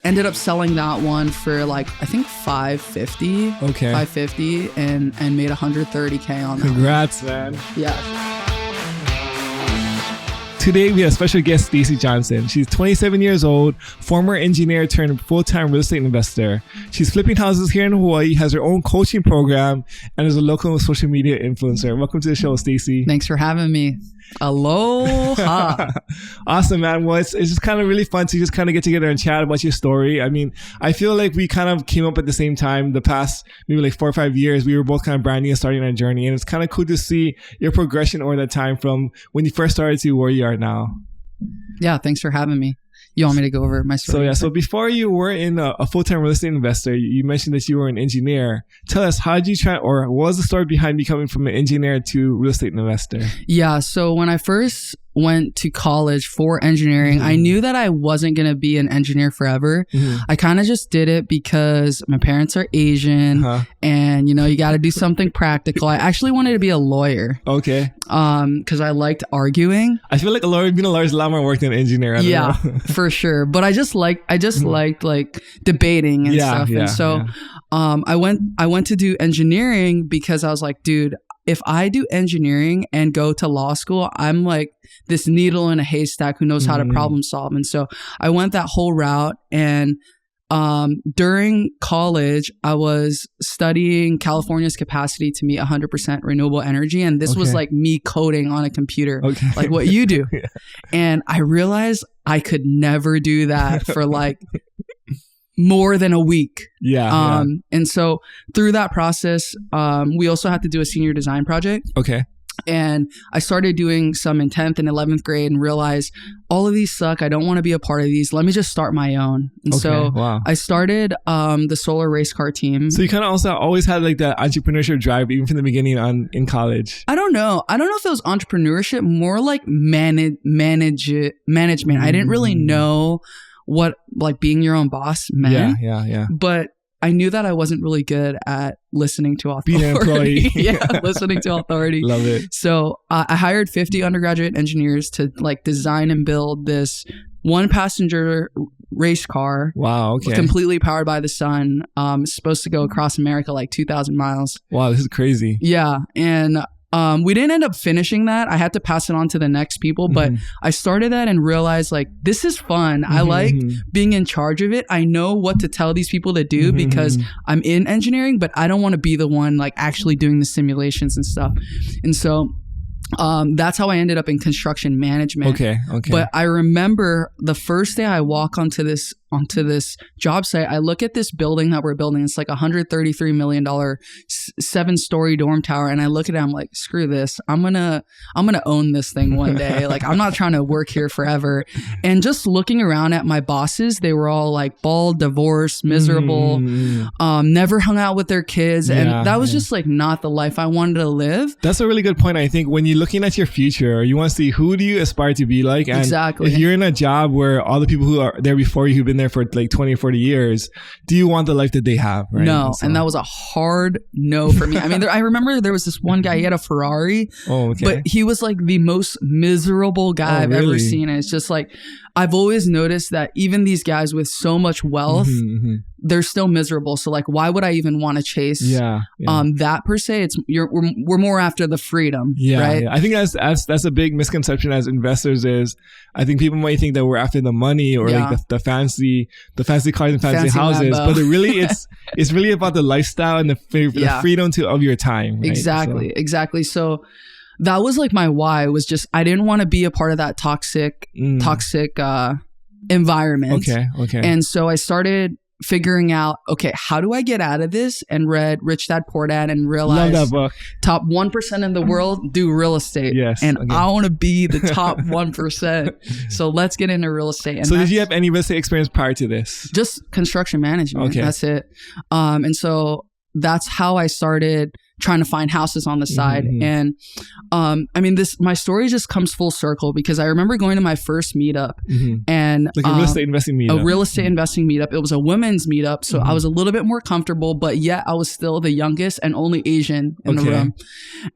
ended up selling that one for like, I think 550. Okay. 550 and made 130K on that. Congrats, man. Yeah. Today, we have special guest Stacey Johnson. She's 27 years old, former engineer turned full-time real estate investor. She's flipping houses here in Hawaii, has her own coaching program, and is a local social media influencer. Welcome to the show, Stacey. Thanks for having me. Aloha. Awesome, man. Well, it's just kind of really fun to just kind of get together and chat about your story. I mean, I feel like we kind of came up at the same time. The past maybe like 4 or 5 years, we were both kind of brand new and starting our journey. And it's kind of cool to see your progression over that time from when you first started to where you are now. Yeah, thanks for having me. You want me to go over my story? So before you were in a full-time real estate investor, you mentioned that you were an engineer. Tell us, how did you try, or what was the story behind becoming from an engineer to real estate investor? Yeah, so when I first went to college for engineering, I knew that I wasn't going to be an engineer forever. I kind of just did it because my parents are Asian and, you know, you got to do something practical. I actually wanted to be a lawyer. Okay. Because I liked arguing. I feel like being a lawyer is a lot more work than an engineer. I don't know. For sure. But I just liked like debating and stuff. And so I went to do engineering because I was like, dude, if I do engineering and go to law school, I'm like this needle in a haystack who knows how to problem solve. And so I went that whole route. And during college, I was studying California's capacity to meet 100% renewable energy. And this was like me coding on a computer, like what you do. And I realized I could never do that for like more than a week. And so through that process, we also had to do a senior design project. Okay. And I started doing some in 10th and 11th grade and realized all of these suck. I don't want to be a part of these. Let me just start my own. And so I started the solar race car team. So you kind of also always had like that entrepreneurship drive even from the beginning in college. I don't know if it was entrepreneurship, more like management. I didn't really know what like being your own boss meant. Yeah. But I knew that I wasn't really good at listening to authority. Being an employee. Listening to authority. Love it. So I hired 50 undergraduate engineers to like design and build this 1-passenger race car. Wow, okay. Completely powered by the sun. It's supposed to go across America like 2,000 miles. Wow, this is crazy. Yeah. And we didn't end up finishing that. I had to pass it on to the next people, but I started that and realized like, this is fun. I like being in charge of it. I know what to tell these people to do because I'm in engineering, but I don't want to be the one like actually doing the simulations and stuff. And so that's how I ended up in construction management. Okay. But I remember the first day I walk onto this job site, I look at this building that we're building. It's like $133 million, 7-story dorm tower. And I look at it, I'm like, screw this. I'm gonna own this thing one day. Like, I'm not trying to work here forever. And just looking around at my bosses, they were all like bald, divorced, miserable, never hung out with their kids. And that was just like not the life I wanted to live. That's a really good point. I think when you're looking at your future, you want to see who do you aspire to be like. And if you're in a job where all the people who are there before you, who've been there for like 20 or 40 years, do you want the life that they have? Right? No. And that was a hard no for me. I mean, I remember there was this one guy, he had a Ferrari, but he was like the most miserable guy I've ever seen. And it's just like, I've always noticed that even these guys with so much wealth, they're still miserable. So like, why would I even want to chase that per se? We're more after the freedom, right? I think that's a big misconception as investors is, I think people might think that we're after the money or like the fancy cars and fancy houses, Lambo. But it's really about the lifestyle and the freedom of your time. Right? Exactly. So that was like my why, was just I didn't want to be a part of that toxic environment. Okay. And so I started figuring out, okay, how do I get out of this? And read Rich Dad Poor Dad and realized Love that book. Top 1% in the world do real estate. Yes. And I want to be the top 1%. So let's get into real estate. And so did you have any real estate experience prior to this? Just construction management. Okay. That's it. And so that's how I started trying to find houses on the side. And I mean, my story just comes full circle because I remember going to my first meetup and like a real estate investing meetup. A real estate investing meetup. It was a women's meetup. So I was a little bit more comfortable, but yet I was still the youngest and only Asian in the room.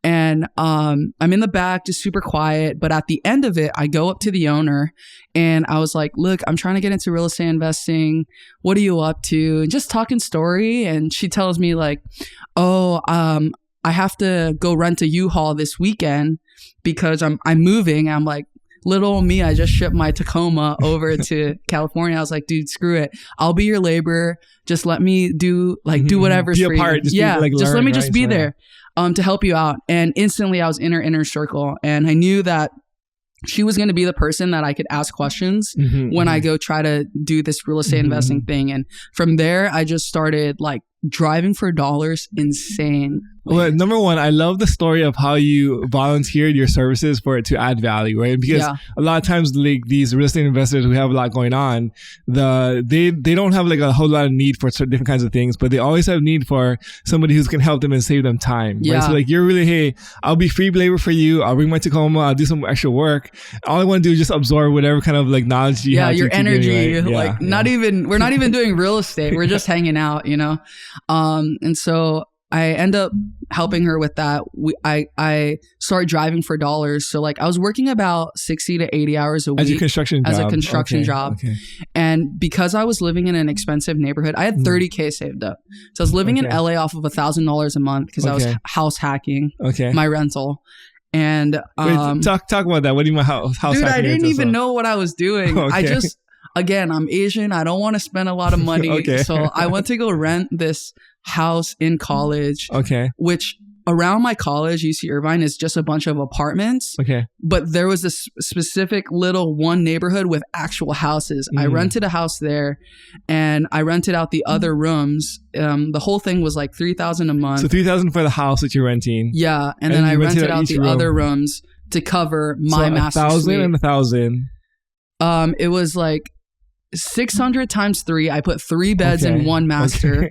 And I'm in the back, just super quiet. But at the end of it, I go up to the owner and I was like, look, I'm trying to get into real estate investing. what are you up to? And just talking story. And she tells me like, oh, I have to go rent a U-Haul this weekend because I'm moving. I'm like, little me, I just shipped my Tacoma over to California. I was like, dude, screw it. I'll be your laborer. Just let me do whatever's be for a part. you. Just yeah, be, just learn, let me right? just be there to help you out. And instantly I was in her inner circle. And I knew that she was going to be the person that I could ask questions when I go try to do this real estate investing thing. And from there, I just started like driving for dollars. Insane. Well, number one, I love the story of how you volunteered your services for it to add value, right? Because a lot of times, like these real estate investors who have a lot going on, they don't have like a whole lot of need for certain different kinds of things, but they always have need for somebody who can help them and save them time. Yeah. Right? So like you're really, hey, I'll be free labor for you. I'll bring my Tacoma. I'll do some extra work. All I want to do is just absorb whatever kind of like knowledge you have. Your energy. Right? Like we're not even doing real estate. We're just hanging out, you know? And so I end up helping her with that. I started driving for dollars. So like I was working about 60 to 80 hours a week. As a construction job. Okay. And because I was living in an expensive neighborhood, I had $30K saved up. So I was living in LA off of $1,000 a month because I was house hacking my rental. And wait, talk about that. What do you mean house hacking? Dude, I didn't even know what I was doing. Again, I'm Asian. I don't want to spend a lot of money. So I went to go rent this house in college. Which around my college, UC Irvine, is just a bunch of apartments. But there was this specific little one neighborhood with actual houses. I rented a house there and I rented out the other rooms. The whole thing was like $3,000 a month. So $3,000 for the house that you're renting. Yeah. And then I rented out the other rooms to cover my master suite. $1,000 and $1,000. It was like 600 times 3. I put 3 beds in one master.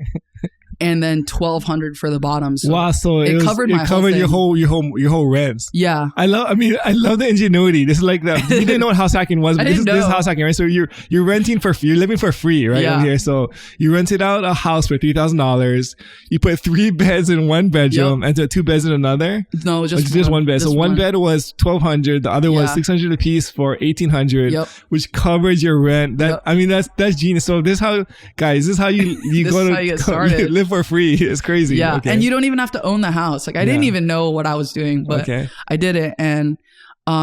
And then 1,200 for the bottom. So wow! So it covered your whole rents. Yeah, I love the ingenuity. This is like that. You didn't know what house hacking was, but this is house hacking, right? So you're renting for free. You're living for free, right? Over here. So you rented out a house for $3,000. You put 3 beds in one bedroom and 2 beds in another. No, just one bed. So one bed was $1,200. The other was $600 a piece for $1,800, which covers your rent. That's genius. So this is how, guys. This is how you get started. Live for free. It's crazy. Yeah. And you don't even have to own the house. Like I didn't even know what I was doing, but I did it. And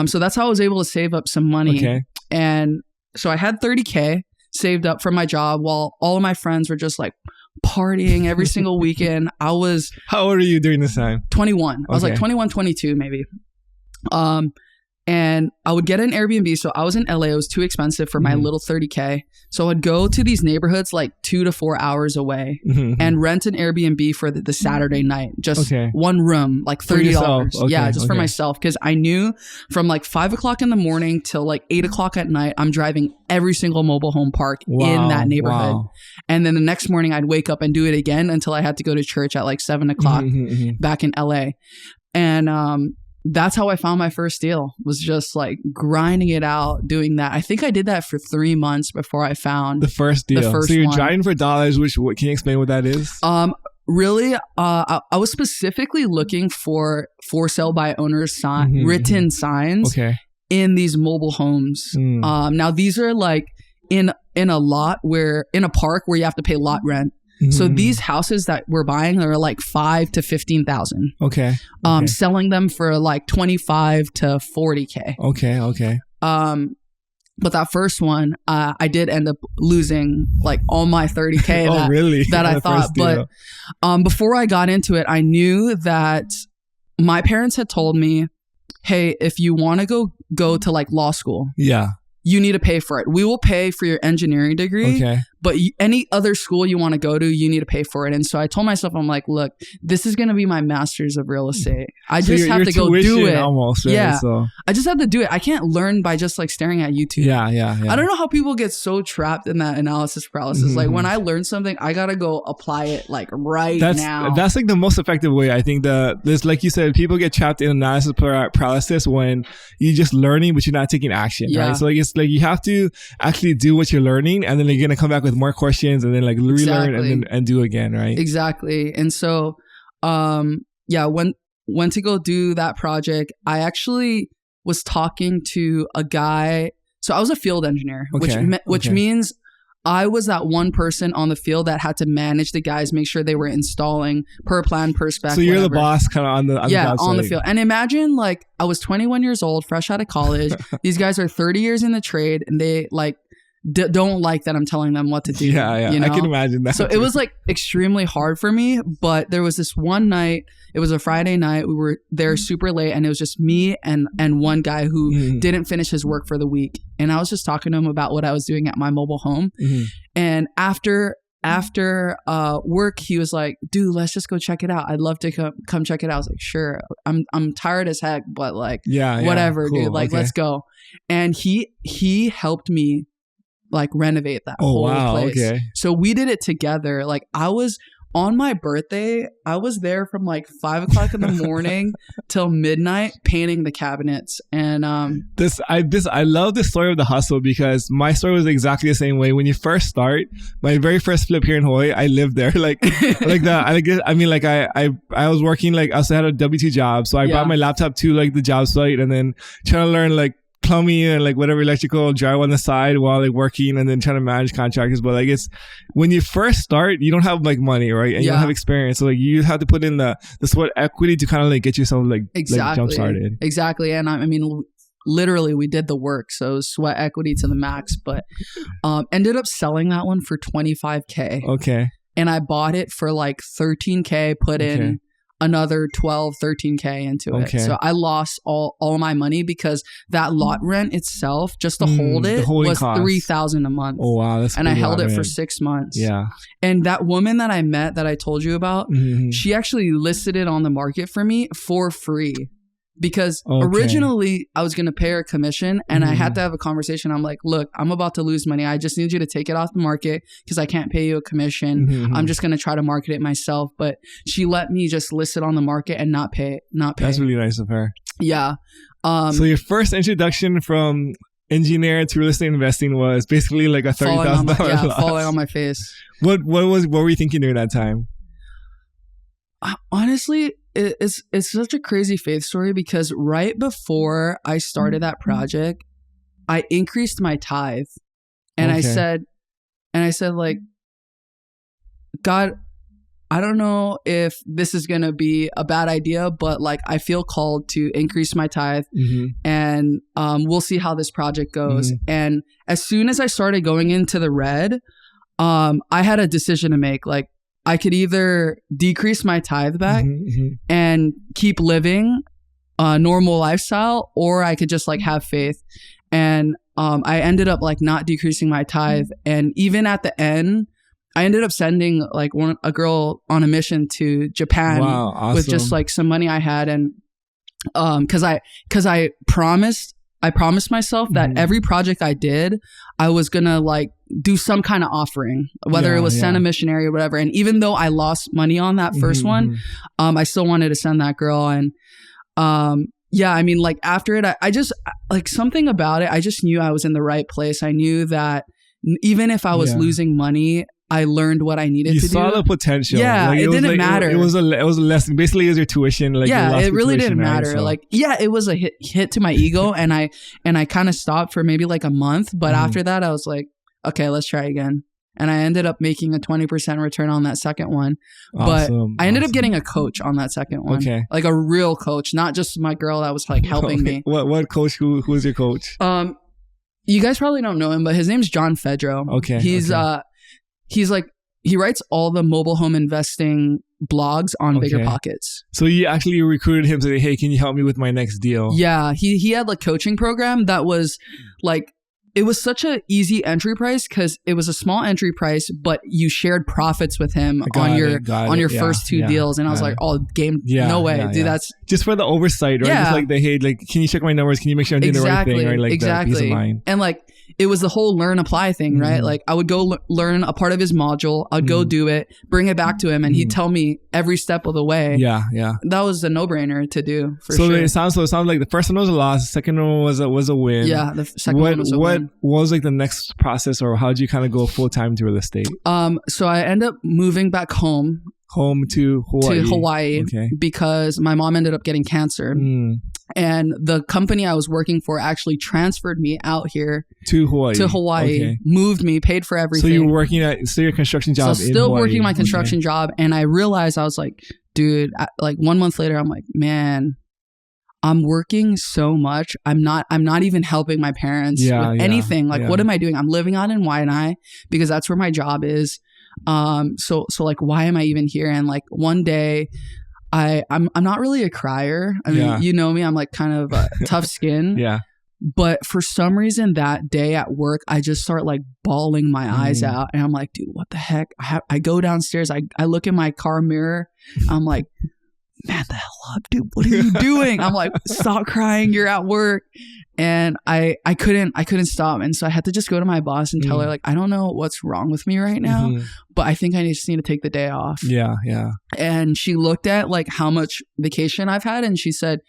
so that's how I was able to save up some money. And so I had $30K saved up from my job while all of my friends were just like partying every single weekend. How old are you during this time? 21. I was like 21, 22 maybe. And I would get an Airbnb. So I was in LA. It was too expensive for my little $30K. So I'd go to these neighborhoods like 2 to 4 hours away and rent an Airbnb for the Saturday night. Just one room, like $30. For myself. Because I knew from like 5 o'clock in the morning till like 8 o'clock at night, I'm driving every single mobile home park in that neighborhood. And then the next morning I'd wake up and do it again until I had to go to church at like 7 o'clock back in LA. And that's how I found my first deal, was just like grinding it out, doing that. I think I did that for 3 months before I found the first deal. So you're driving for dollars, can you explain what that is? Really, I was specifically looking for sale by owners written signs in these mobile homes. Now these are like in a park where you have to pay lot rent. So these houses that we're buying are like $5,000 to $15,000. Selling them for like $25,000 to $40,000. But that first one, I did end up losing like all my $30,000 that I thought. But before I got into it, I knew that my parents had told me, hey, if you want to go to like law school, you need to pay for it. We will pay for your engineering degree, but any other school you want to go to, you need to pay for it. And so I told myself, I'm like, look, this is going to be my master's of real estate. I just have to go do it. Almost, right? So. I just have to do it. I can't learn by just like staring at YouTube. I don't know how people get so trapped in that analysis paralysis. Like when I learn something, I got to go apply it like now. That's like the most effective way. I think there's, like you said, people get trapped in analysis paralysis when you're just learning, but you're not taking action, right? So like, it's like you have to actually do what you're learning, and then you're going to come back with more questions and then like relearn and do again, right? Exactly. And so, went to go do that project. I actually was talking to a guy. So I was a field engineer, which means I was that one person on the field that had to manage the guys, make sure they were installing per plan, per spec. So you're the boss kind of on the field. And imagine like I was 21 years old, fresh out of college. These guys are 30 years in the trade and they like don't like that I'm telling them what to do. Yeah. You know? I can imagine that. So it was like extremely hard for me. But there was this one night, it was a Friday night. We were there super late and it was just me and one guy who didn't finish his work for the week. And I was just talking to him about what I was doing at my mobile home. And after work, he was like, dude, let's just go check it out. I'd love to come check it out. I was like, sure. I'm tired as heck, but like, whatever, cool, dude. Like, let's go. And he helped me like renovate that whole place. Okay. So we did it together. Like I was on my birthday, I was there from like 5 o'clock in the morning till midnight painting the cabinets. And I love the story of the hustle because my story was exactly the same way. When you first start, my very first flip here in Hawaii, I lived there. Like that. I was working, like I also had a W-2 job. So I brought my laptop to like the job site and then trying to learn like plumbing and like whatever electrical drywall on the side while like working and then trying to manage contractors. But like it's when you first start, you don't have like money, right? And you don't have experience. So like you have to put in the sweat equity to kind of like get yourself like jump started. Exactly. And I mean, literally we did the work. So it was sweat equity to the max, but ended up selling that one for $25,000. Okay. And I bought it for like $13,000, put in another $13,000 into it. So I lost all my money because that lot rent itself, just to hold it, was $3,000 a month. Oh wow, that's and I held it for 6 months. Yeah. And that woman that I met that I told you about, she actually listed it on the market for me for free. Because originally I was going to pay her a commission and I had to have a conversation. I'm like, look, I'm about to lose money. I just need you to take it off the market because I can't pay you a commission. I'm just going to try to market it myself. But she let me just list it on the market and not pay. That's really nice of her. Yeah. So your first introduction from engineer to real estate investing was basically like a $30,000 loss. Falling on my face. What were you thinking during that time? Honestly, it's such a crazy faith story because right before I started that project, I increased my tithe, and I said like, God, I don't know if this is gonna be a bad idea, but like I feel called to increase my tithe, and we'll see how this project goes. And as soon as I started going into the red, I had a decision to make. Like, I could either decrease my tithe back and keep living a normal lifestyle, or I could just like have faith. And I ended up like not decreasing my tithe. And even at the end, I ended up sending like a girl on a mission to Japan with just like some money I had. And because I promised myself that every project I did, I was gonna like do some kind of offering, whether it was send a missionary or whatever. And even though I lost money on that first one, I still wanted to send that girl. And I mean, like after it, I just like something about it. I just knew I was in the right place. I knew that even if I was losing money, I learned what I needed to do. You saw the potential. Yeah, like, it didn't matter. It was a lesson. Basically, it was your tuition. Like, it really didn't matter. So. Like, it was a hit to my ego, and I kind of stopped for maybe like a month. But after that, I was like, okay, let's try again. And I ended up making a 20% return on that second one. But I ended up getting a coach on that second one. Okay, like a real coach, not just my girl that was like helping me. What coach? Who was your coach? You guys probably don't know him, but his name's John Fedro. Okay, he's like, he writes all the mobile home investing blogs on Bigger Pockets. So you actually recruited him to say, hey, can you help me with my next deal? Yeah. He had a coaching program that was like, it was such an easy entry price because it was a small entry price, but you shared profits with him on your first two deals. And I was like, oh, no way, dude. That's just for the oversight, right? Yeah. Just like hey, like, can you check my numbers? Can you make sure I'm doing the right thing? Right? Like exactly. Peace of mind. And like, it was the whole learn apply thing, right? Like I would go learn a part of his module. I'd go do it, bring it back to him, and he'd tell me every step of the way. Yeah. That was a no-brainer to do for sure. It sounds like the first one was a loss, the second one was a win. Yeah, the second one was a win. What was like the next process, or how did you kind of go full time to real estate? So I ended up moving back home to Hawaii. Because my mom ended up getting cancer. And the company I was working for actually transferred me out here to Hawaii, okay. Moved me, paid for everything. So you were working at your construction job. So still working my construction job. And I realized, I was like, dude, like 1 month later, I'm like, man, I'm working so much. I'm not even helping my parents with anything. Like, what am I doing? I'm living out in Waianae because that's where my job is. So like, why am I even here? And like one day, I'm not really a crier. I mean, you know me, I'm like kind of tough skin. Yeah. But for some reason that day at work, I just start like bawling my eyes out. And I'm like, dude, what the heck? I go downstairs. I look in my car mirror. I'm like, man the hell up, dude. What are you doing? I'm like, stop crying. You're at work. And I couldn't stop. And so I had to just go to my boss and tell her, like, I don't know what's wrong with me right now, but I think I just need to take the day off. Yeah. Yeah. And she looked at like how much vacation I've had. And she said,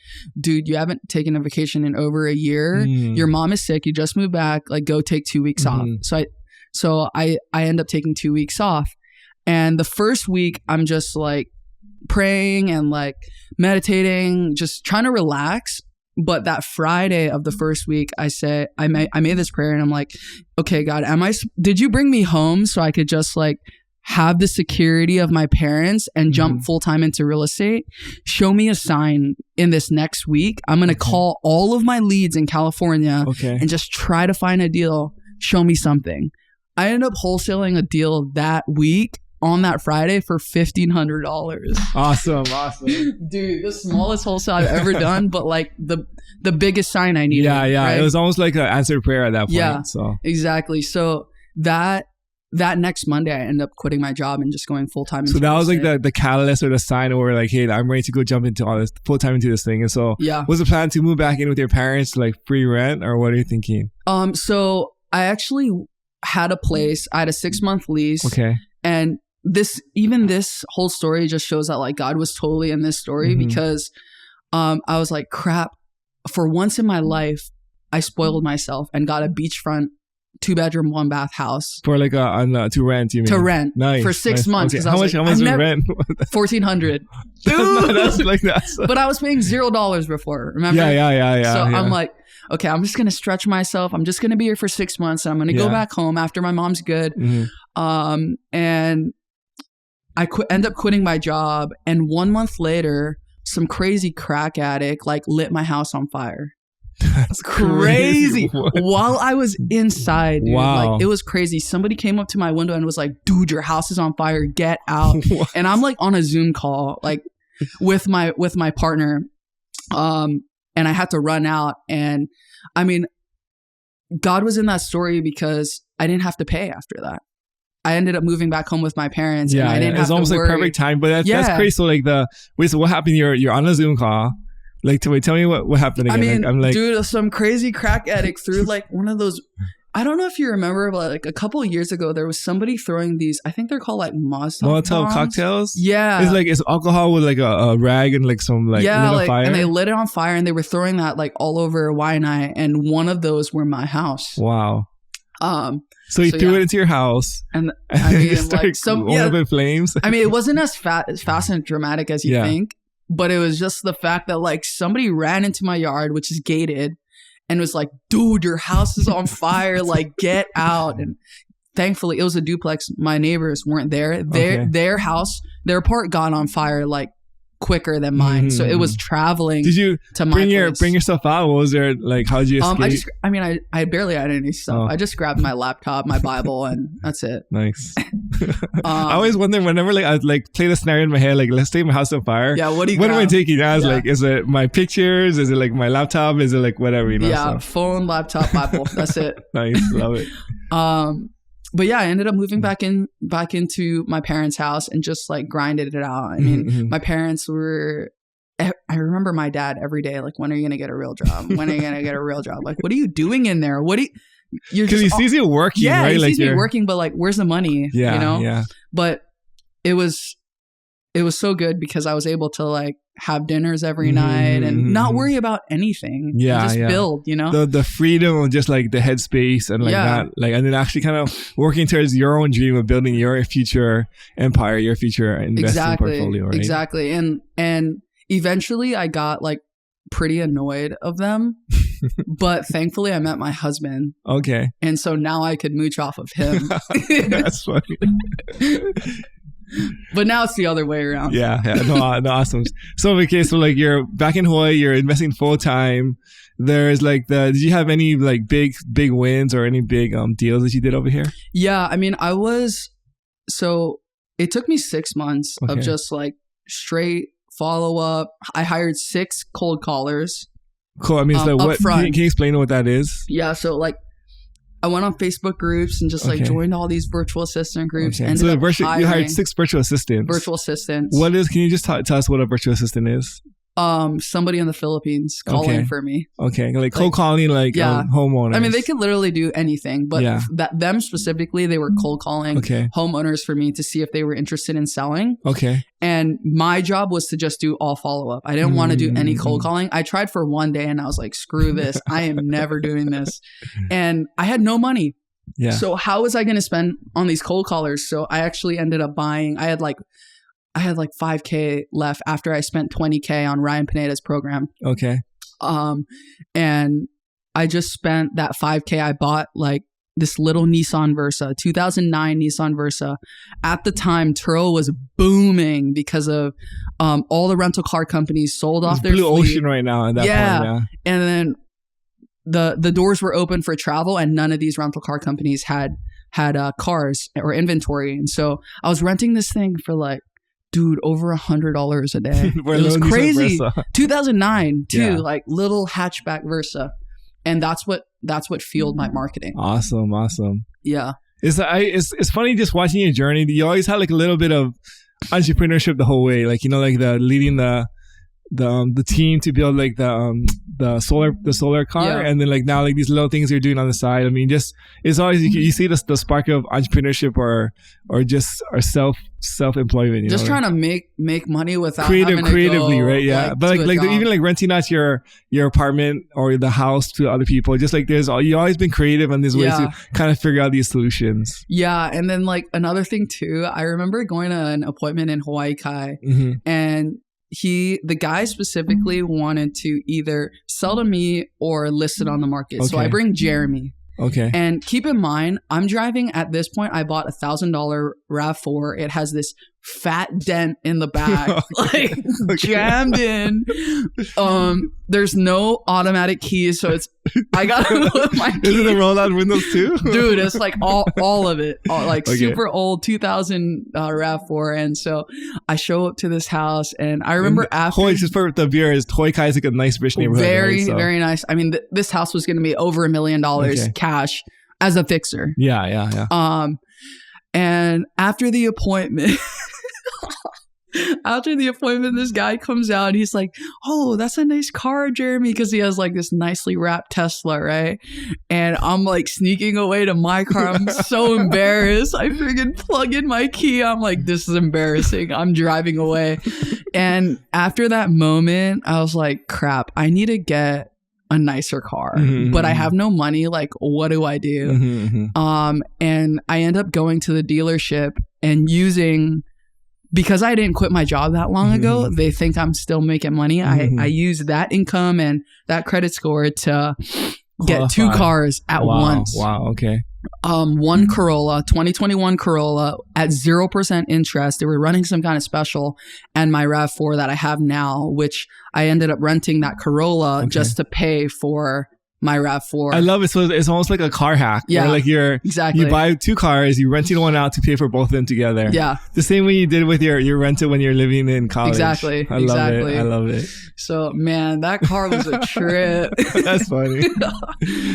dude, you haven't taken a vacation in over a year. Your mom is sick. You just moved back. Like, go take 2 weeks off. So I end up taking 2 weeks off. And the first week I'm just like praying and like meditating, just trying to relax. But that Friday of the first week, I made this prayer and I'm like, okay, God, did you bring me home so I could just like have the security of my parents and jump full time into real estate? Show me a sign in this next week. I'm going to call all of my leads in California and just try to find a deal. Show me something. I ended up wholesaling a deal that week on that Friday for $1,500. Awesome. Dude, the smallest wholesale I've ever done, but like the biggest sign I needed. Yeah. Right? It was almost like an answered prayer at that point. Yeah, so exactly. So that next Monday, I ended up quitting my job and just going full time. So that was like the catalyst or the sign where like, hey, I'm ready to go jump into all this full time into this thing. And so was the plan to move back in with your parents to like free rent, or what are you thinking? So I actually had a place. I had a 6-month lease. Okay. And this whole story just shows that like God was totally in this story because I was like, crap, for once in my life, I spoiled myself and got a beachfront 2-bedroom 1-bath house for like to rent. You mean to rent nice, for 6 months? Okay. How much was rent? $1,400. That's like that. But I was paying $0 before. Remember? Yeah. So I'm like, okay, I'm just gonna stretch myself. I'm just gonna be here for 6 months, and I'm gonna go back home after my mom's good. And I end up quitting my job, and 1 month later, some crazy crack addict like lit my house on fire. That's crazy. While I was inside, dude, like it was crazy. Somebody came up to my window and was like, dude, your house is on fire, get out. And I'm like on a Zoom call like with my partner, and I had to run out. And I mean, God was in that story because I didn't have to pay after that. I ended up moving back home with my parents. Yeah, and I didn't have it's almost to like perfect time. But that's crazy. So like so what happened? You're on a Zoom call. Like, tell me what happened again. I mean, like, I'm like, dude, some crazy crack addict threw like one of those. I don't know if you remember, but like a couple of years ago, there was somebody throwing these. I think they're called like Molotov cocktails. Yeah, it's alcohol with like a rag and like some like lit on fire. And they lit it on fire, and they were throwing that like all over Waianae, and one of those were my house. Wow. So he threw it into your house, and I mean, like up in flames. I mean, it wasn't as fast and dramatic as you think, but it was just the fact that like somebody ran into my yard, which is gated, and was like, "Dude, your house is on fire! Like, get out!" And thankfully, it was a duplex. My neighbors weren't there. Their house, their part got on fire like quicker than mine, so it was traveling. Did you to bring yourself out? What was there like? How did you escape? I barely had any stuff. I just grabbed my laptop, my Bible, and that's it. Nice. I always wonder whenever like I like play the scenario in my head, like let's take my house on fire. Yeah, what am I taking? I was like, is it my pictures? Is it like my laptop? Is it like whatever? Yeah, phone, laptop, Bible. That's it. Nice, love it. But yeah, I ended up moving back into my parents' house and just like grinded it out. I mean, my parents were. I remember my dad every day, like, when are you gonna get a real job? When are you gonna get a real job? Like, what are you doing in there? Because he sees you working, yeah, right? He sees me working, but like, where's the money? Yeah, you know? Yeah. But it was so good because I was able to like have dinners every night and not worry about anything. Yeah, just build, you know? The freedom of just like the headspace and like that, like, and then actually kind of working towards your own dream of building your future empire, your future investing portfolio, right? Exactly. And eventually I got like pretty annoyed of them. But thankfully I met my husband. Okay. And so now I could mooch off of him. That's funny. But now it's the other way around. Yeah. No, awesome. So okay, so like you're back in Hawaii, you're investing full time. There's like did you have any like big wins or any big deals that you did over here? Yeah, I mean, so it took me 6 months of just like straight follow up. I hired 6 cold callers. Cool. I mean, so what can you explain what that is? Yeah, so like I went on Facebook groups and just like joined all these virtual assistant groups. Okay. So you hired 6 virtual assistants. Virtual assistants. Can you just tell us what a virtual assistant is? Somebody in the Philippines calling for me. Okay, like cold calling, like homeowners. I mean, they could literally do anything, but them specifically, they were cold calling homeowners for me to see if they were interested in selling. Okay. And my job was to just do all follow up. I didn't want to do any cold calling. I tried for one day and I was like, screw this. I am never doing this. And I had no money. Yeah. So how was I going to spend on these cold callers? So I actually ended up buying. I had like $5,000 left after I spent $20,000 on Ryan Pineda's program. Okay. And I just spent that $5,000. I bought like this little Nissan Versa, 2009 Nissan Versa. At the time, Turo was booming because of all the rental car companies sold off their blue fleet. ocean right now at that point. Yeah. And then the doors were open for travel, and none of these rental car companies had cars or inventory. And so I was renting this thing for like, dude, over $100 a day. It was crazy. 2009 too, like little hatchback Versa, and that's what fueled my marketing. Awesome. Yeah, it's funny just watching your journey. You always had like a little bit of entrepreneurship the whole way, like like the leading the team to build like the solar car, and then like now like these little things you're doing on the side. I mean, just it's always you see the spark of entrepreneurship or just self-employment. Just trying to make money without creatively, go, right? Yeah, but like even like renting out your apartment or the house to other people. Just like you always been creative on these ways to kind of figure out these solutions. Yeah, and then like another thing too, I remember going to an appointment in Hawaii Kai, and the guy specifically wanted to either sell to me or list it on the market. So I bring Jeremy. Okay. And keep in mind, I'm driving at this point. I bought $1,000 RAV4. It has this fat dent in the back, like jammed in. There's no automatic keys, so I gotta put my keys. Is it the roll down windows too? Dude, it's like all of it, super old 2000 RAV4. And so I show up to this house, and I remember Hawaii, just for the beer, is Hawaii Kai is like a nice rich neighborhood. Very, very nice. I mean, this house was going to be over $1 million cash as a fixer. Yeah. And after the appointment, this guy comes out and he's like, "Oh, that's a nice car, Jeremy," because he has like this nicely wrapped Tesla, right? And I'm like sneaking away to my car. I'm so embarrassed. I freaking plug in my key. I'm like, this is embarrassing. I'm driving away. And after that moment, I was like, crap, I need to get a nicer car, but I have no money. Like, what do I do? And I end up going to the dealership and because I didn't quit my job that long ago, they think I'm still making money. I use that income and that credit score to get 2 cars at once. Wow. Okay. One Corolla, 2021 Corolla at 0% interest. They were running some kind of special, and my RAV4 that I have now, which I ended up renting that Corolla just to pay for my RAV4. I love it. So it's almost like a car hack. Yeah, like exactly. You buy 2 cars, you rent one out to pay for both of them together. Yeah, the same way you did with your rental when you're living in college. Exactly. I love it. So man, that car was a trip. That's funny.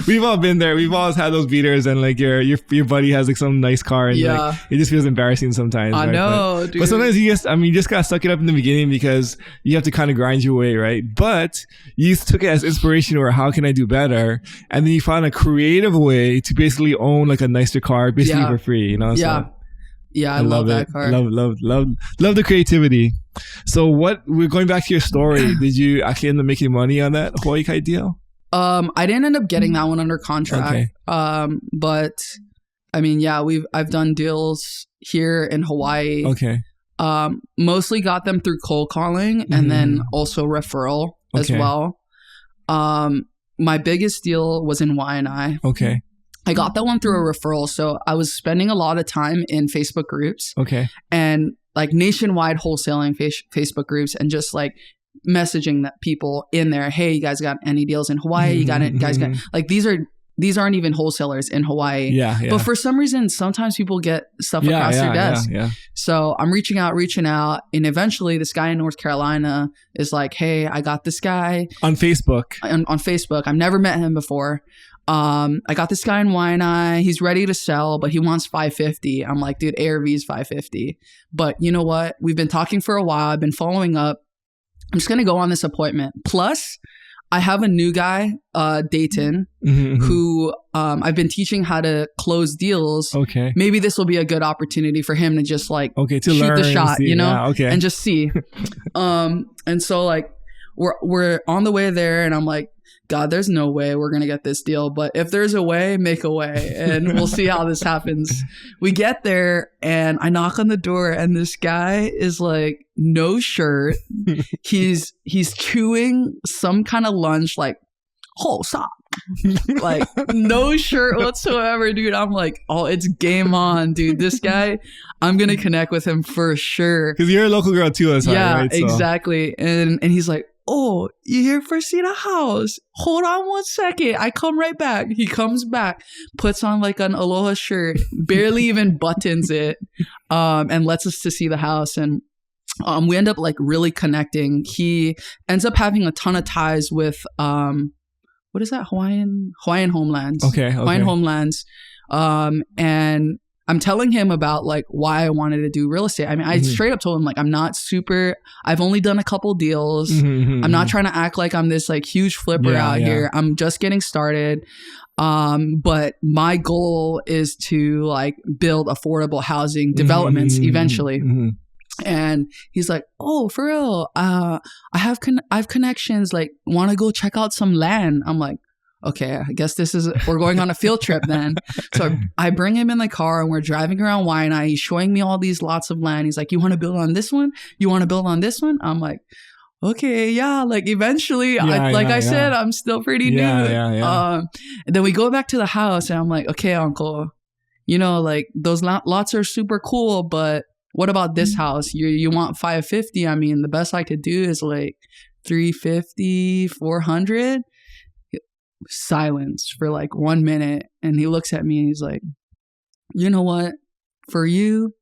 We've all been there. We've always had those beaters, and like your buddy has like some nice car, and like, it just feels embarrassing sometimes. I know, dude. But sometimes you just gotta suck it up in the beginning because you have to kind of grind your way, right? But you took it as inspiration, or how can I do better? And then you found a creative way to basically own like a nicer car basically for free, you know? So, I love that car. Love the creativity. So we're going back to your story. Did you actually end up making money on that Hawaii Kai deal? I didn't end up getting that one under contract. Okay. But I mean, I've done deals here in Hawaii. Okay. Mostly got them through cold calling and then also referral as well. My biggest deal was in Y&I. Okay. I got that one through a referral. So I was spending a lot of time in Facebook groups. Okay. And like nationwide wholesaling Facebook groups and just like messaging that people in there. Hey, you guys got any deals in Hawaii? You got it? Guys got like these aren't even wholesalers in Hawaii. Yeah. But for some reason, sometimes people get stuff across their desk. Yeah. So I'm reaching out. And eventually this guy in North Carolina is like, hey, I got this guy. On Facebook. On Facebook. I've never met him before. I got this guy in Y&I. He's ready to sell, but he wants $550. I'm like, dude, ARV is $550. But you know what? We've been talking for a while. I've been following up. I'm just going to go on this appointment. Plus, I have a new guy, Dayton, who I've been teaching how to close deals. Okay. Maybe this will be a good opportunity for him to just like shoot learn, the shot, see, and just see. And so like we're on the way there, and I'm like, God, there's no way we're going to get this deal. But if there's a way, make a way. And we'll see how this happens. We get there and I knock on the door and this guy is like, no shirt. He's chewing some kind of lunch like, oh, stop. Like no shirt whatsoever, dude. I'm like, oh, it's game on, dude. This guy, I'm going to connect with him for sure. Because you're a local girl too. Right? Exactly. And he's like, oh, you here for see the house? Hold on 1 second. I come right back. He comes back, puts on like an Aloha shirt, barely even buttons it, and lets us to see the house. And we end up like really connecting. He ends up having a ton of ties with what is that? Hawaiian Homelands. Okay. Hawaiian Homelands. And I'm telling him about like why I wanted to do real estate. I mean, I straight up told him like, I've only done a couple deals. I'm not trying to act like I'm this like huge flipper out here. I'm just getting started. But my goal is to like build affordable housing developments eventually. And he's like, oh, for real? I have connections, like want to go check out some land. I'm like, okay, I guess we're going on a field trip then. So I bring him in the car and we're driving around Y&I. He's showing me all these lots of land. He's like, you want to build on this one? You want to build on this one? I'm like, okay, yeah. Like eventually, I said, I'm still pretty new. And then we go back to the house and I'm like, okay, uncle, like those lots are super cool, but what about this house? You want $550? I mean, the best I could do is like $350, $400. Silence for like 1 minute, and he looks at me and he's like, you know what, for you,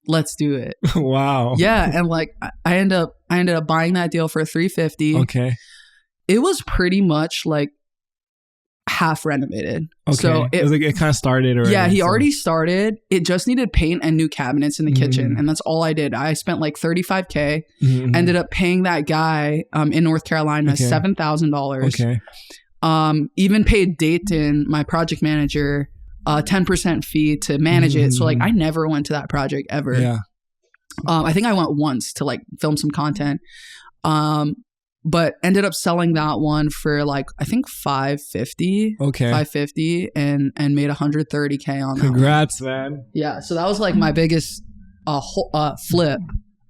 let's do it. Wow. Yeah. And like I ended up buying that deal for $350. Okay. It was pretty much like half renovated. Okay. So it was like it kind of started already. Yeah, he already started. It just needed paint and new cabinets in the kitchen, and that's all I did. I spent like $35K. Ended up paying that guy in North Carolina $7,000. Okay. Even paid Dayton, my project manager, 10% fee to manage it. So like I never went to that project ever. Yeah. I think I went once to like film some content. But ended up selling that one for like I think $550. Okay. $550 and made $130K on that. Congrats, man. Yeah. So that was like my biggest flip.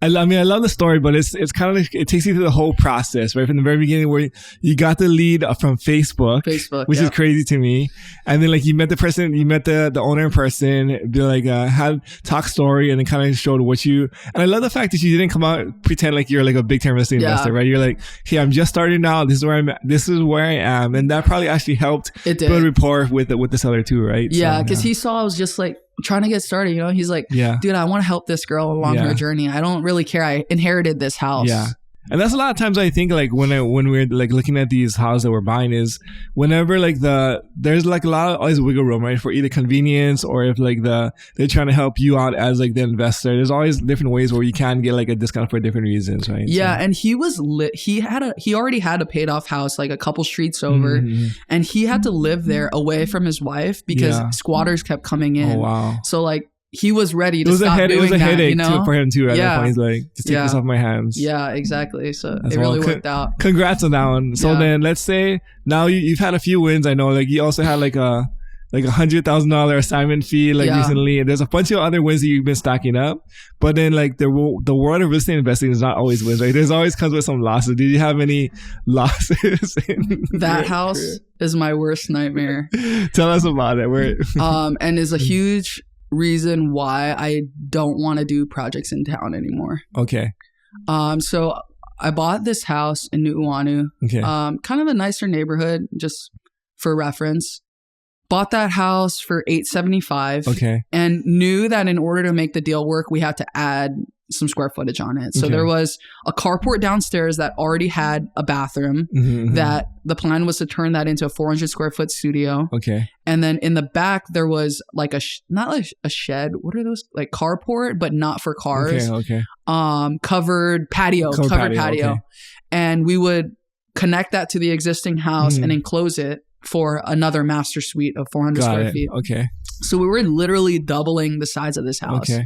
I love the story, but it's kind of like, it takes you through the whole process, right? From the very beginning where you got the lead from Facebook, which is crazy to me. And then like you met the person, you met the owner in person, they like had talk story and then kind of showed what you, and I love the fact that you didn't come out pretend like you're like a big term real estate investor, right? You're like, hey, I'm just starting out. This is where I'm at. This is where I am. And that probably actually helped build rapport with the seller too, right? Yeah. So, cause he saw I was just like, trying to get started, he's like, dude, I want to help this girl along her journey. I don't really care. I inherited this house. Yeah. And that's a lot of times I think like when we're like looking at these houses that we're buying is whenever like there's like a lot of always wiggle room, right? For either convenience or if like they're trying to help you out as like the investor. There's always different ways where you can get like a discount for different reasons, right? Yeah. So. And he was he already had a paid off house like a couple streets over, and he had to live there away from his wife because squatters kept coming in. Oh, wow. So like he was ready to stop doing that. It was a headache for him too. At that point, he's like, just take this off my hands. Yeah, exactly. So it really worked out. Congrats on that one. So then let's say now you've had a few wins. I know like you also had like like $100,000 assignment fee like recently, and there's a bunch of other wins that you've been stacking up. But then like the world of real estate investing is not always wins. Like there's always comes with some losses. Did you have any losses in that house career? Is my worst nightmare. Tell us about it. And is a huge reason why I don't want to do projects in town anymore. Okay. So I bought this house in Nu'uanu. Okay. Kind of a nicer neighborhood, just for reference. Bought that house for $875. Okay. And knew that in order to make the deal work, we had to add some square footage on it. So there was a carport downstairs that already had a bathroom that the plan was to turn that into a 400 square foot studio. Okay. And then in the back, there was like not like a shed. What are those? Like carport, but not for cars. Okay. Covered patio. Okay. And we would connect that to the existing house and enclose it for another master suite of 400 square feet. Okay. So we were literally doubling the size of this house. Okay.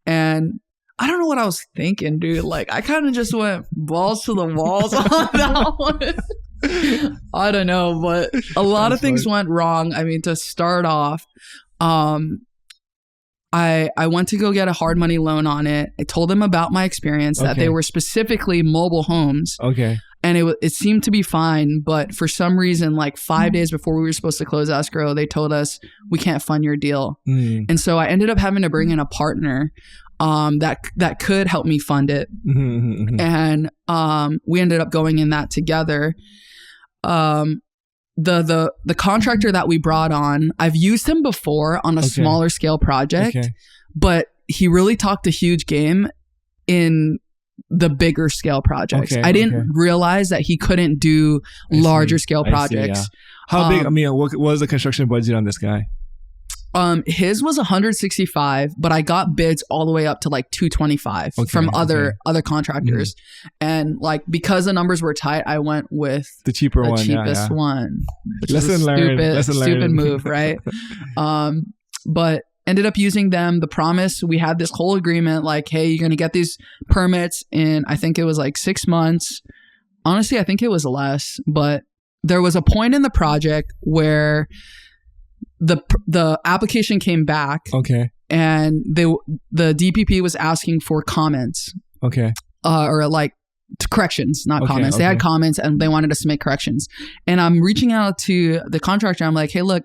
And I don't know what I was thinking, dude. Like, I kind of just went balls to the walls on that one. I don't know, but a lot of things went wrong. I mean, to start off, I went to go get a hard money loan on it. I told them about my experience, that they were specifically mobile homes. Okay. And it seemed to be fine, but for some reason, like 5 days before we were supposed to close escrow, they told us we can't fund your deal. And so I ended up having to bring in a partner that could help me fund it. And we ended up going in that together. The contractor that we brought on, I've used him before on a smaller scale project, but he really talked a huge game in the bigger scale projects. I didn't realize that he couldn't do larger scale projects. How big? I mean, what was the construction budget on this guy? His was 165, but I got bids all the way up to like 225 from other contractors. And like, because the numbers were tight, I went with the cheaper one, cheapest one, which is a stupid move, right? But ended up using them. The promise, we had this whole agreement like, hey, you're going to get these permits in, I think it was like 6 months. Honestly, I think it was less, but there was a point in the project where the application came back. Okay. And the DPP was asking for comments. Okay. Or like corrections, not comments. They had comments and they wanted us to make corrections. And I'm reaching out to the contractor. I'm like, hey, look,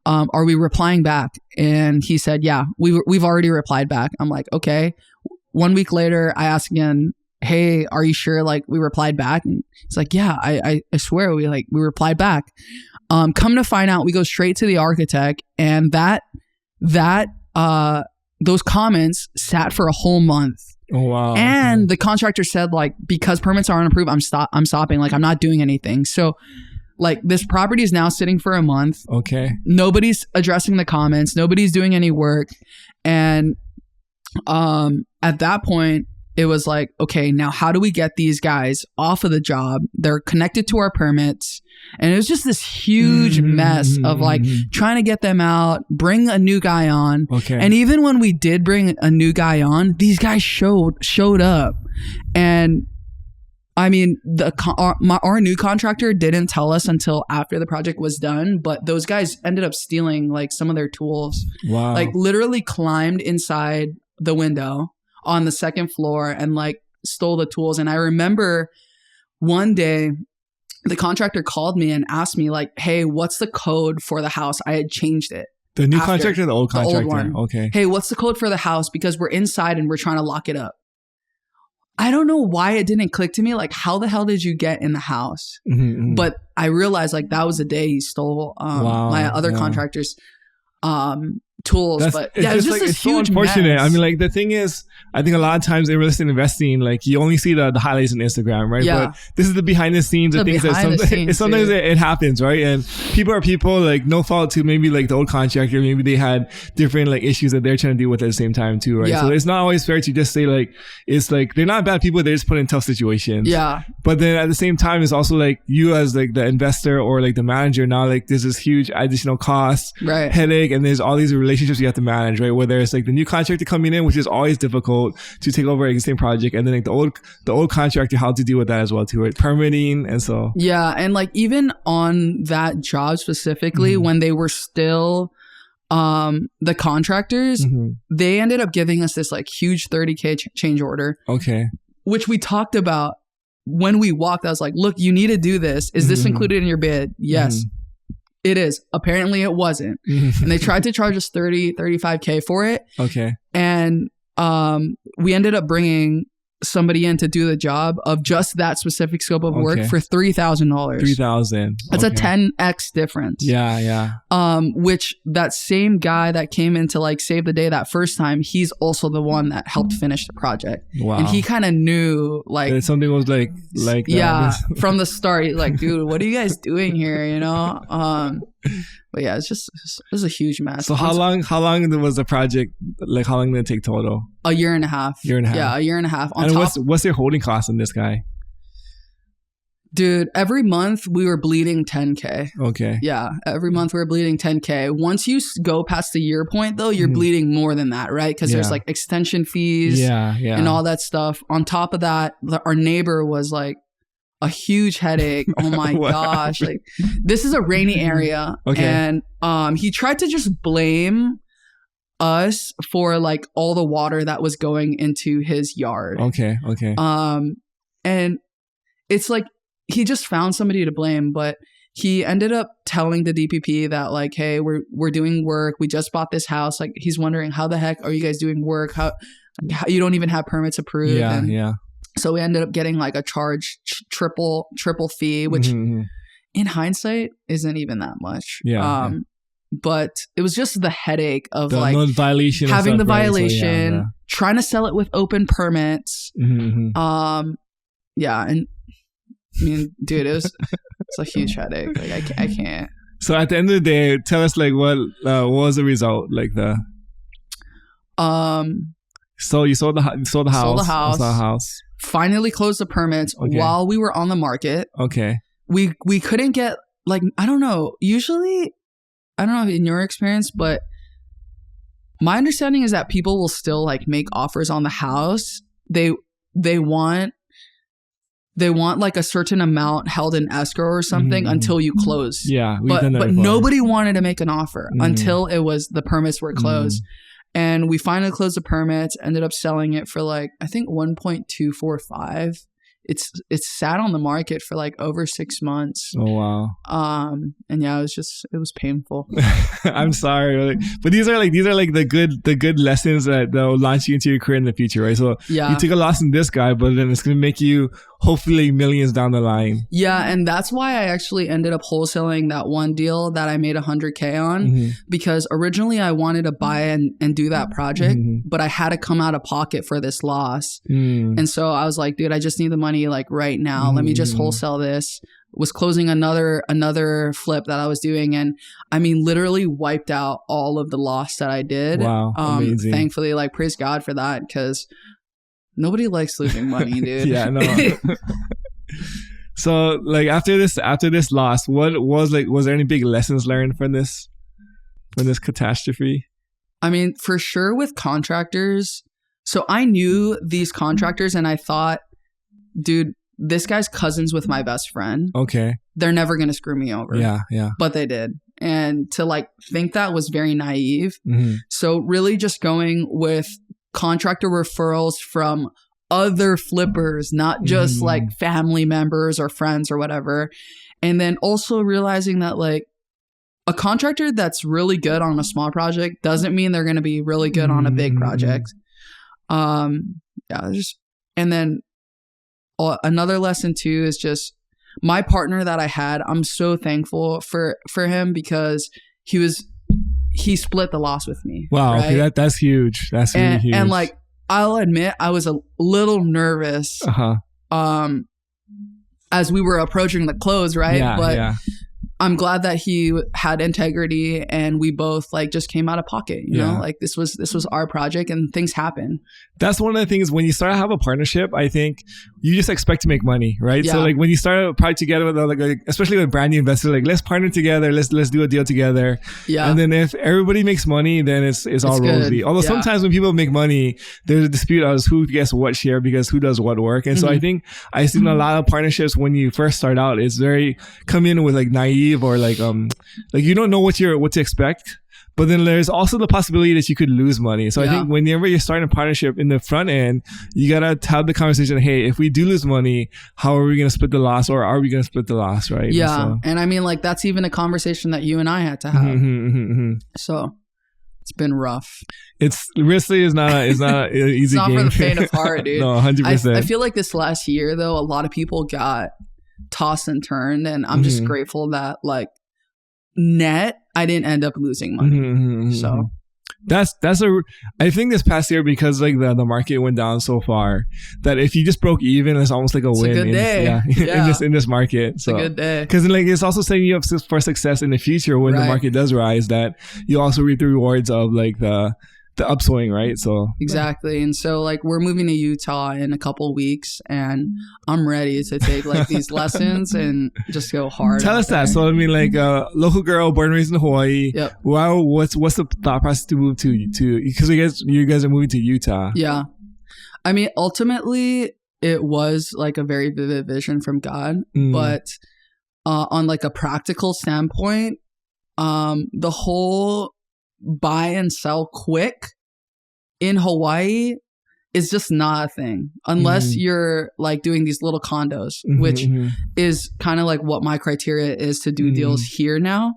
are we replying back? And he said, yeah, we've already replied back. I'm like, okay. 1 week later, I asked again, hey, are you sure like we replied back? And he's like, yeah, I swear we replied back. Come to find out, we go straight to the architect, and those comments sat for a whole month. Oh, wow. And the contractor said, like, because permits aren't approved, I'm stopping. Like, I'm not doing anything. So, like, this property is now sitting for a month. Okay. Nobody's addressing the comments. Nobody's doing any work. And at that point, it was like, okay, now how do we get these guys off of the job? They're connected to our permits. And it was just this huge mess of like trying to get them out, bring a new guy on. Okay. And even when we did bring a new guy on, these guys showed up. And I mean, our new contractor didn't tell us until after the project was done, but those guys ended up stealing like some of their tools. Wow. Like literally climbed inside the window on the second floor and like stole the tools. And I remember one day the contractor called me and asked me like, hey, what's the code for the house? I had changed it. The new contractor or the old contractor? The old one. Okay. Hey, what's the code for the house? Because we're inside and we're trying to lock it up. I don't know why it didn't click to me. Like, how the hell did you get in the house? But I realized like that was the day he stole my other contractor's tools. But yeah, it was just this huge unfortunate. mess. I mean, like the thing is, I think a lot of times in real estate investing, like you only see the highlights on Instagram, right? Yeah. But this is the behind the scenes of things that sometimes it happens, right? And people are people, like no fault to maybe like the old contractor, maybe they had different like issues that they're trying to deal with at the same time too, right? Yeah. So it's not always fair to just say like, it's like, they're not bad people, they're just put in tough situations. Yeah. But then at the same time, it's also like you as like the investor or like the manager, now like there's this huge additional cost, headache, and there's all these relationships relationships you have to manage, right? Whether it's like the new contractor coming in, which is always difficult to take over an existing project, and then like the old contractor, how to deal with that as well too, right? Permitting and so. Yeah, and like even on that job specifically, when they were still the contractors, they ended up giving us this like huge 30K change order. Okay. Which we talked about when we walked. I was like, look, you need to do this. Is this included in your bid? Yes. It is. Apparently it wasn't. And they tried to charge us 35K for it. Okay. And we ended up bringing somebody in to do the job of just that specific scope of work for $3,000. $3,000. That's a 10x difference. Yeah. Which that same guy that came in to like save the day that first time, he's also the one that helped finish the project. Wow. And he kind of knew like that something was like yeah, from the start. Like, dude, what are you guys doing here? You know? But yeah, it was a huge mess. So how long was the project? Like, how long did it take total? A year and a half. Yeah, a year and a half. And what's their holding cost on this guy? Dude, every month we were bleeding 10K. Okay. Yeah, every month we were bleeding 10K. Once you go past the year point, though, you're bleeding more than that, right? Because there's like extension fees, and all that stuff. On top of that, our neighbor was like a huge headache. Oh my gosh! Like, this is a rainy area, and he tried to just blame us for like all the water that was going into his yard. Okay. And it's like he just found somebody to blame, but he ended up telling the DPP that like, hey, we're doing work. We just bought this house. Like, he's wondering, how the heck are you guys doing work? How you don't even have permits approved? Yeah. So we ended up getting like a charge triple fee, which in hindsight isn't even that much. Yeah. But it was just the headache of the like violation having the violation, right? So, trying to sell it with open permits. Yeah, and I mean, dude, it's a huge headache. Like I can't. So at the end of the day, tell us like what was the result? Like the So you sold the house. Sold the house. Finally closed the permits while we were on the market. Okay. We couldn't get like, I don't know. Usually, I don't know in your experience, but my understanding is that people will still like make offers on the house. They want like a certain amount held in escrow or something until you close. Yeah. But nobody wanted to make an offer until the permits were closed. And we finally closed the permits, ended up selling it for like, I think 1.245. It's sat on the market for like over 6 months. Oh wow. And yeah, it was painful. I'm sorry, but these are like the good lessons that will launch you into your career in the future, right? So you took a loss in this guy, but then it's gonna make you hopefully millions down the line. Yeah, and that's why I actually ended up wholesaling that one deal that I made $100K on, because originally I wanted to buy and do that project, but I had to come out of pocket for this loss. And so I was like, dude, I just need the money like right now. Let me just wholesale this. Was closing another flip that I was doing, and I mean literally wiped out all of the loss that I did. Wow, amazing. Thankfully, like praise God for that, because nobody likes losing money, dude. Yeah, no. So like after this loss, was there any big lessons learned from this catastrophe? I mean, for sure with contractors. So I knew these contractors and I thought, dude, this guy's cousins with my best friend. Okay. They're never going to screw me over. Yeah. But they did. And to like think that was very naive. So really just going with contractor referrals from other flippers, not just like family members or friends or whatever. And then also realizing that like a contractor that's really good on a small project doesn't mean they're going to be really good on a big project. And then another lesson too is just my partner that I had. I'm so thankful for him because he split the loss with me. Wow. Right? Okay, that's huge. That's really huge. And like, I'll admit I was a little nervous as we were approaching the close, right? But I'm glad that he had integrity and we both like just came out of pocket, you know, like this was our project and things happen. That's one of the things when you start to have a partnership, I think you just expect to make money, right? So like when you start a project together with like especially with brand new investors, like let's partner together, let's do a deal together. Yeah. And then if everybody makes money, then it's all rosy. Although sometimes when people make money, there's a dispute as who gets what share because who does what work. And so I think I've seen a lot of partnerships when you first start out, it's very come in with like naive or like you don't know what to expect. But then there's also the possibility that you could lose money. So I think whenever you're starting a partnership in the front end, you got to have the conversation, hey, if we do lose money, how are we going to split the loss, or are we going to split the loss, right? Yeah. And I mean, like, that's even a conversation that you and I had to have. So it's been rough. It's risky. It's not an easy it's not game. For the faint of heart, dude. No, 100%. I feel like this last year, though, a lot of people got tossed and turned. And I'm just grateful that, like, net, I didn't end up losing money. So I think this past year, because like the market went down so far, that if you just broke even, it's almost like a win. It's a good day. In this market. It's a good day. Because like it's also setting you up for success in the future when the market does rise, that you also reap the rewards of like the upswing, right? So exactly. And so like we're moving to Utah in a couple weeks, and I'm ready to take like these lessons and just go hard. Tell us that. So I mean, like local girl born and raised in Hawaii. Yep. Wow. What's the thought process to move to because you guys are moving to Utah? Yeah. I mean, ultimately it was like a very vivid vision from God, but on like a practical standpoint, the whole buy and sell quick in Hawaii is just not a thing unless you're like doing these little condos, which is kind of like what my criteria is to do deals here now.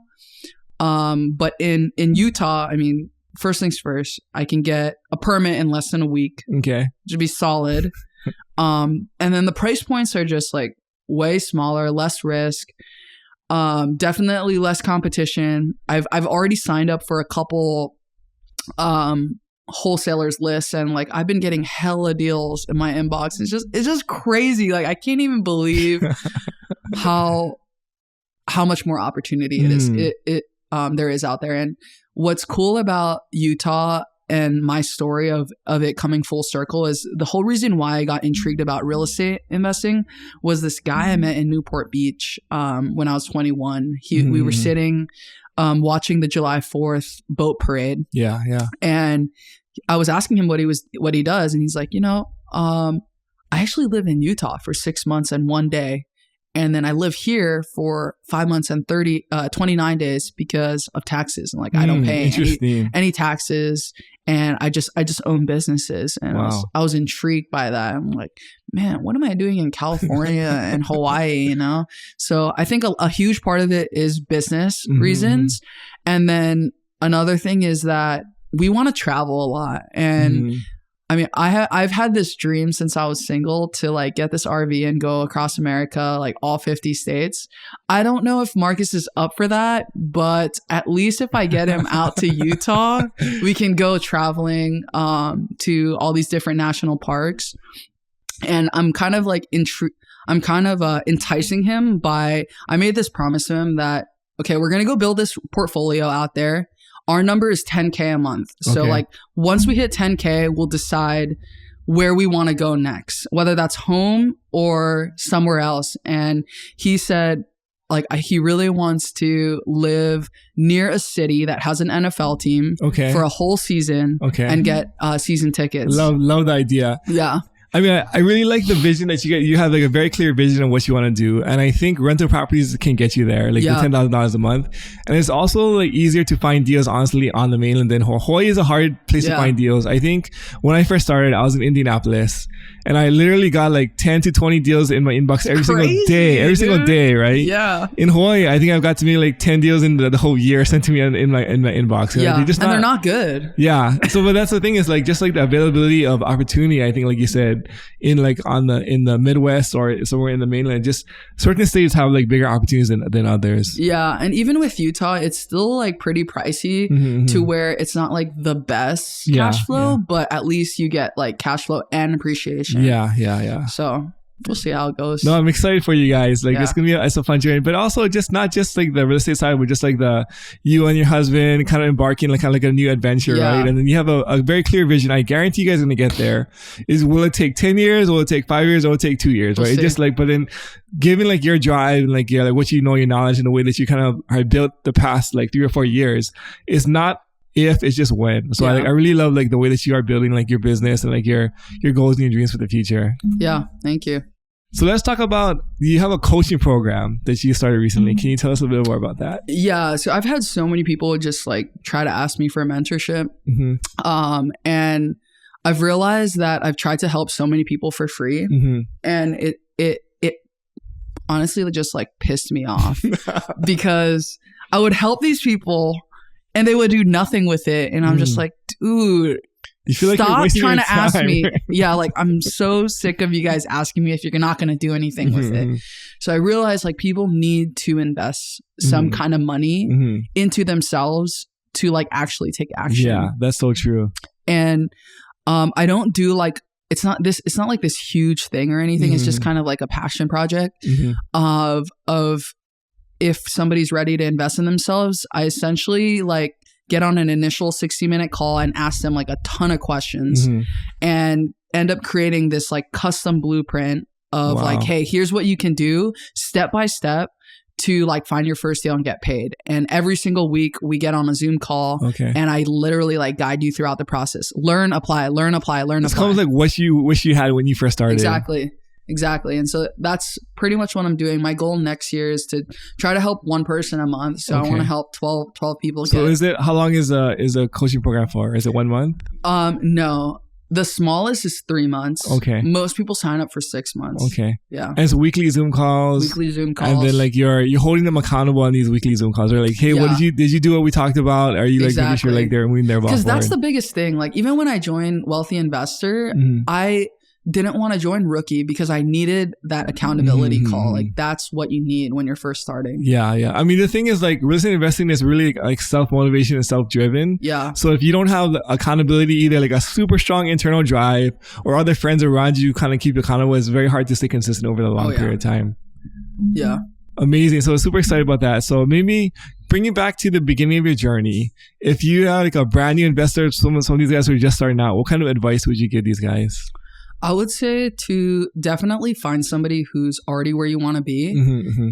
But in Utah, I mean, first things first, I can get a permit in less than a week. Okay. To be solid. And then the price points are just like way smaller, less risk. Definitely less competition. I've already signed up for a couple wholesalers lists, and like I've been getting hella deals in my inbox. It's just crazy. Like I can't even believe how much more opportunity there is out there. And what's cool about Utah and my story of it coming full circle is the whole reason why I got intrigued about real estate investing was this guy I met in Newport Beach when I was 21. We were sitting watching the July 4th boat parade. Yeah. And I was asking him what he does, and he's like, I actually live in Utah for 6 months and 1 day. And then I live here for 5 months and 29 days because of taxes. And like, I don't pay any taxes, and I just own businesses. And I was intrigued by that. I'm like, man, what am I doing in California and Hawaii, So I think a huge part of it is business reasons. And then another thing is that we want to travel a lot. And I mean, I've had this dream since I was single to like get this RV and go across America, like all 50 states. I don't know if Marcus is up for that, but at least if I get him out to Utah, we can go traveling to all these different national parks. And I'm kind of like enticing him by, I made this promise to him that, okay, we're going to go build this portfolio out there. Our number is 10K a month. So like once we hit 10K, we'll decide where we want to go next, whether that's home or somewhere else. And he said like he really wants to live near a city that has an NFL team for a whole season and get season tickets. Love the idea. Yeah. I mean, I really like the vision that you get. You have like a very clear vision of what you want to do. And I think rental properties can get you there, like the $10,000 a month. And it's also like easier to find deals, honestly, on the mainland than Hawaii is a hard place to find deals. I think when I first started, I was in Indianapolis, and I literally got like 10 to 20 deals in my inbox every single day, right? Yeah. In Hawaii, I think I've got to maybe like 10 deals in the whole year sent to me in my inbox. Yeah. They're not good. Yeah. So, but that's the thing is like, just like the availability of opportunity, I think, like you said, in the Midwest or somewhere in the mainland, just certain states have like bigger opportunities than others. Yeah. And even with Utah, it's still like pretty pricey to where it's not like the best cash flow, but at least you get like cash flow and appreciation. Yeah. So we'll see how it goes. No, I'm excited for you guys. Like it's gonna be a fun journey, but also just not just like the real estate side, but just like you and your husband kind of embarking like kind of like a new adventure, right? And then you have a very clear vision. I guarantee you guys are gonna get there. Will it take 10 years? Will it take 5 years? Or will it take 2 years? Right? It's just like, but then given like your drive and like what you know, your knowledge and the way that you kind of have built the past like 3 or 4 years, it's not if, it's just when. So I really love like the way that you are building like your business and like your goals and your dreams for the future. Yeah, thank you. So let's talk about, you have a coaching program that you started recently. Can you tell us a bit more about that? Yeah, so I've had so many people just like try to ask me for a mentorship. And I've realized that I've tried to help so many people for free, and it honestly just like pissed me off because I would help these people and they would do nothing with it. And I'm just like, dude, you feel like stop trying to ask me. Yeah, like I'm so sick of you guys asking me if you're not going to do anything with it. So I realized like people need to invest some kind of money into themselves to like actually take action. Yeah, that's so true. And I don't do like, it's not like this huge thing or anything. It's just kind of like a passion project of if somebody's ready to invest in themselves, I essentially like get on an initial 60-minute call and ask them like a ton of questions and end up creating this like custom blueprint of like, hey, here's what you can do step by step to like find your first deal and get paid. And every single week we get on a Zoom call and I literally like guide you throughout the process. Learn, apply, learn, apply, learn, apply. It's kind of like what you wish you had when you first started. Exactly. And so that's pretty much what I'm doing. My goal next year is to try to help one person a month. So I want to help 12 people. So how long is a coaching program for? Is it 1 month? No. The smallest is 3 months. Okay. Most people sign up for 6 months. Okay. Yeah. And it's weekly Zoom calls. And then like you're holding them accountable on these weekly Zoom calls. They're like, hey, what did you do what we talked about? Are you like making sure like they're moving their ball forward? Because that's the biggest thing. Like even when I joined Wealthy Investor, I didn't want to join Rookie because I needed that accountability call. Like that's what you need when you're first starting. Yeah. I mean, the thing is like real estate investing is really like self-motivation and self-driven. Yeah. So if you don't have the accountability, either like a super strong internal drive or other friends around you kind of keep you accountable, it's very hard to stay consistent over the long period of time. Yeah. Amazing. So super excited about that. So maybe bring it back to the beginning of your journey. If you have like a brand new investor, some of these guys who are just starting out, what kind of advice would you give these guys? I would say to definitely find somebody who's already where you want to be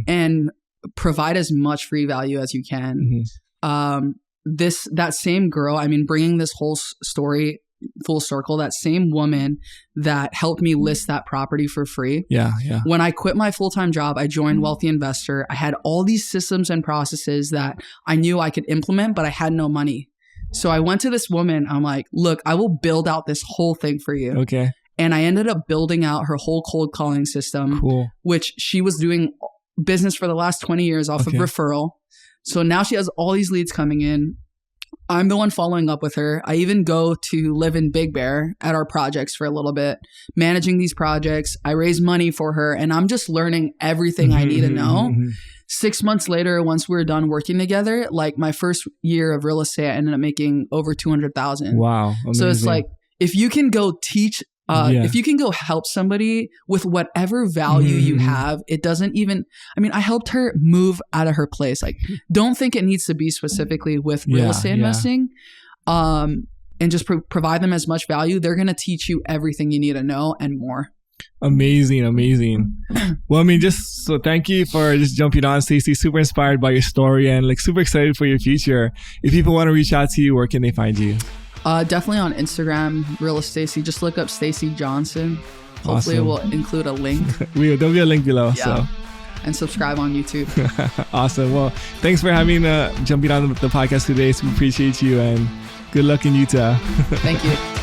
and provide as much free value as you can. That same girl, I mean, bringing this whole story full circle, that same woman that helped me list that property for free. Yeah. When I quit my full-time job, I joined Wealthy Investor. I had all these systems and processes that I knew I could implement, but I had no money. So I went to this woman. I'm like, look, I will build out this whole thing for you. Okay. And I ended up building out her whole cold calling system, which she was doing business for the last 20 years off of referral. So now she has all these leads coming in. I'm the one following up with her. I even go to live in Big Bear at our projects for a little bit, managing these projects. I raise money for her and I'm just learning everything I need to know. 6 months later, once we were done working together, like my first year of real estate, I ended up making over $200,000. Wow. Amazing. So it's like, if you can go teach if you can go help somebody with whatever value you have, it doesn't even, I mean, I helped her move out of her place. Like, don't think it needs to be specifically with real estate investing. And just provide them as much value. They're going to teach you everything you need to know and more. Amazing. Well, I mean, just so thank you for just jumping on, Stacey. Super inspired by your story and like super excited for your future. If people want to reach out to you, where can they find you? Definitely on Instagram, Real Stacey. Just look up Stacey Johnson. Hopefully, we'll include a link. There'll be a link below. Yeah. So. And subscribe on YouTube. Awesome. Well, thanks for jumping on the podcast today. So we appreciate you and good luck in Utah. Thank you.